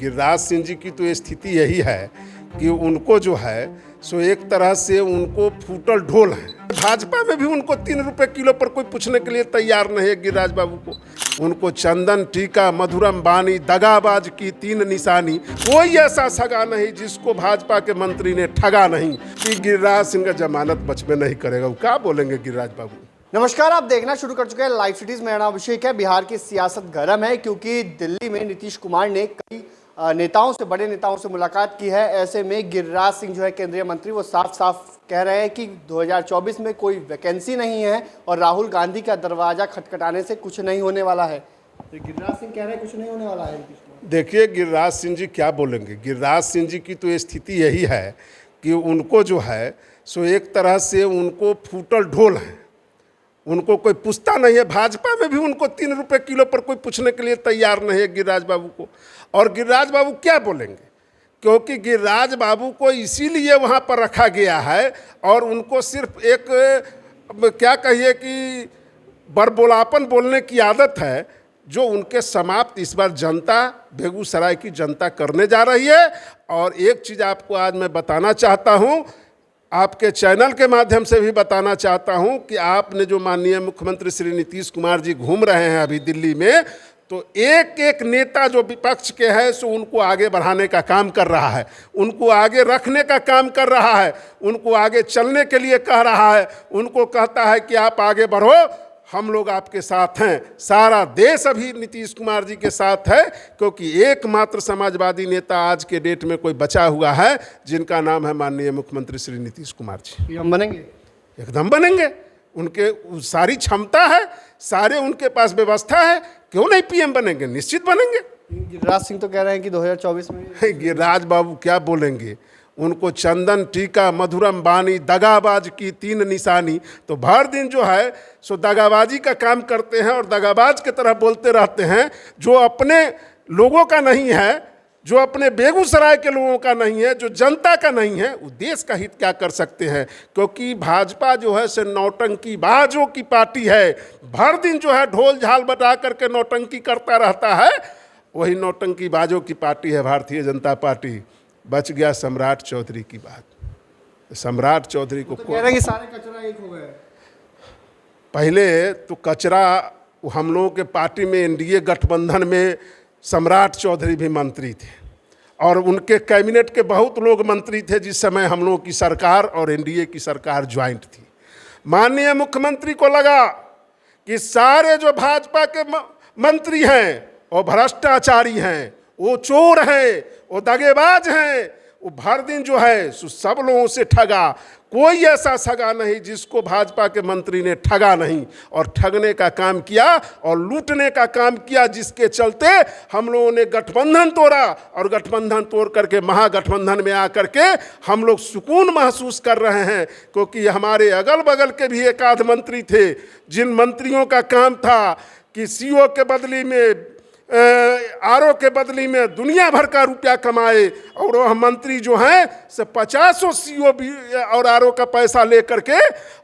गिरिराज सिंह जी की तो स्थिति यही है कि उनको जो है सो एक तरह से उनको फूटल ढोल है। भाजपा में भी उनको 3 रुपए किलो पर कोई पूछने के लिए तैयार नहीं है गिरिराज बाबू को। उनको चंदन टीका मधुरम बानी दगाबाज की 3 निशानी, कोई ऐसा सगा नहीं जिसको भाजपा के मंत्री ने ठगा नहीं कि गिरिराज सिंह का जमानत बच में नहीं करेगा। वो क्या बोलेंगे गिरिराज बाबू। नमस्कार, आप देखना शुरू कर चुके हैं लाइव सिटीज। मेरा नाम अभिषेक है। बिहार की सियासत गर्म है क्योंकि दिल्ली में नीतीश कुमार ने कई नेताओं से, बड़े नेताओं से मुलाकात की है। ऐसे में गिरिराज सिंह जो है केंद्रीय मंत्री, वो साफ साफ कह रहे हैं कि 2024 में कोई वैकेंसी नहीं है और राहुल गांधी का दरवाजा खटखटाने से कुछ नहीं होने वाला है। तो गिरिराज सिंह कह रहे हैं कुछ नहीं होने वाला है। देखिए गिरिराज सिंह जी क्या बोलेंगे। गिरिराज सिंह जी की तो स्थिति यही है कि उनको जो है सो एक तरह से उनको फूटल ढोल है। उनको कोई पूछता नहीं है। भाजपा में भी उनको 3 रुपए किलो पर कोई पूछने के लिए तैयार नहीं है गिरिराज बाबू को। और गिरिराज बाबू क्या बोलेंगे, क्योंकि गिरिराज बाबू को इसीलिए वहाँ पर रखा गया है और उनको सिर्फ एक क्या कहिए कि बड़बोलापन बोलने की आदत है, जो उनके समाप्त इस बार जनता, बेगूसराय की जनता करने जा रही है। और एक चीज़ आपको आज मैं बताना चाहता हूँ, आपके चैनल के माध्यम से भी बताना चाहता हूं कि आपने जो माननीय मुख्यमंत्री श्री नीतीश कुमार जी घूम रहे हैं अभी दिल्ली में, तो एक एक नेता जो विपक्ष के है सो उनको आगे बढ़ाने का काम कर रहा है, उनको आगे रखने का काम कर रहा है, उनको आगे चलने के लिए कह रहा है, उनको कहता है कि आप आगे बढ़ो, हम लोग आपके साथ हैं। सारा देश अभी नीतीश कुमार जी के साथ है, क्योंकि एकमात्र समाजवादी नेता आज के डेट में कोई बचा हुआ है जिनका नाम है माननीय मुख्यमंत्री श्री नीतीश कुमार जी। हम बनेंगे, एकदम बनेंगे। उनके सारी क्षमता है, सारे उनके पास व्यवस्था है, क्यों नहीं पीएम बनेंगे, निश्चित बनेंगे। गिरिराज सिंह तो कह रहे हैं कि 2024 में। गिरिराज बाबू क्या बोलेंगे। उनको चंदन टीका मधुरम बानी दगाबाज की 3 निशानी, तो भर दिन जो है सो दगाबाजी का काम करते हैं और दगाबाज की तरह बोलते रहते हैं। जो अपने लोगों का नहीं है, जो अपने बेगूसराय के लोगों का नहीं है, जो जनता का नहीं है, वो देश का हित क्या कर सकते हैं। क्योंकि भाजपा जो है से नौटंकी बाजों की पार्टी है। भर दिन जो है ढोल झाल बटा करके नौटंकी करता रहता है, वही नौटंकी बाजों की पार्टी है भारतीय जनता पार्टी। बच गया सम्राट चौधरी की बात। सम्राट चौधरी को तो कह रहे हैं कि सारे कचरा एक हो गए। पहले तो कचरा हम लोगों के पार्टी में, एनडीए गठबंधन में सम्राट चौधरी भी मंत्री थे और उनके कैबिनेट के बहुत लोग मंत्री थे जिस समय हम लोगों की सरकार और एनडीए की सरकार ज्वाइंट थी। माननीय मुख्यमंत्री को लगा कि सारे जो भाजपा के मंत्री हैं वो भ्रष्टाचारी हैं, वो चोर हैं, वो दगेबाज हैं, वो भर दिन जो है सब लोगों से ठगा। कोई ऐसा सगा नहीं जिसको भाजपा के मंत्री ने ठगा नहीं और ठगने का काम किया और लूटने का काम किया, जिसके चलते हम लोगों ने गठबंधन तोड़ा और गठबंधन तोड़ करके महागठबंधन में आकर के हम लोग सुकून महसूस कर रहे हैं। क्योंकि हमारे अगल बगल के भी एक आध मंत्री थे जिन मंत्रियों का काम था कि सीओ के बदली में, आरओ के बदली में दुनिया भर का रुपया कमाए, और वह मंत्री जो हैं से 50 सीओ और आरओ का पैसा ले करके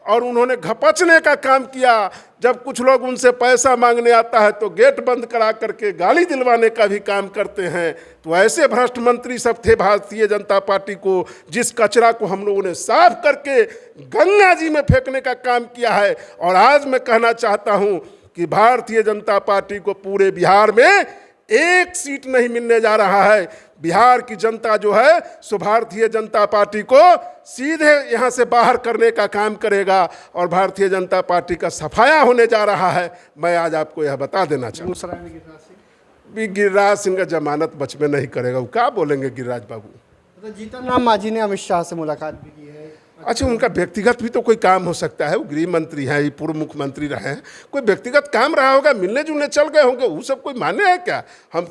और उन्होंने घपचने का काम किया। जब कुछ लोग उनसे पैसा मांगने आता है तो गेट बंद करा करके गाली दिलवाने का भी काम करते हैं। तो ऐसे भ्रष्ट मंत्री सब थे भारतीय जनता पार्टी को, जिस कचरा को हम लोगों ने साफ करके गंगा जी में फेंकने का काम किया है। और आज मैं कहना चाहता हूँ कि भारतीय जनता पार्टी को पूरे बिहार में एक सीट नहीं मिलने जा रहा है। बिहार की जनता जो है सो भारतीय जनता पार्टी को सीधे यहाँ से बाहर करने का काम करेगा और भारतीय जनता पार्टी का सफाया होने जा रहा है। मैं आज आपको यह बता देना चाहूँगा, गिरिराज सिंह का जमानत बच में नहीं करेगा। वो क्या बोलेंगे गिरिराज बाबू। तो जीतन राम मांझी ने अमित शाह से मुलाकात भी की है। अच्छा, उनका व्यक्तिगत भी तो कोई काम हो सकता है। वो गृह मंत्री हैं, ये पूर्व मुख्यमंत्री रहे हैं, कोई व्यक्तिगत काम रहा होगा, मिलने जुलने चल गए होंगे। वो सब कोई माने है क्या। हम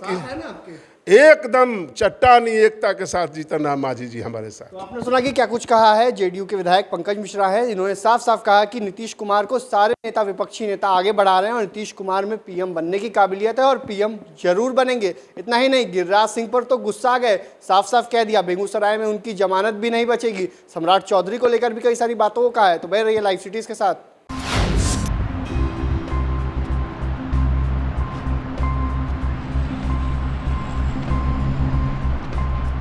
एकदम चट्टानी एकता के साथ जीतन राम मांझी जी हमारे साथ। तो आपने सुना कि क्या कुछ कहा है जेडीयू के विधायक पंकज मिश्रा है। इन्होंने साफ साफ कहा कि नीतीश कुमार को सारे नेता, विपक्षी नेता आगे बढ़ा रहे हैं और नीतीश कुमार में पीएम बनने की काबिलियत है और पीएम जरूर बनेंगे। इतना ही नहीं, गिरिराज सिंह पर तो गुस्सा आ गए, साफ साफ कह दिया बेगूसराय में उनकी जमानत भी नहीं बचेगी। सम्राट चौधरी को लेकर भी कई सारी बातों को कहा है। तो बने रहिए लाइव सिटीज के साथ।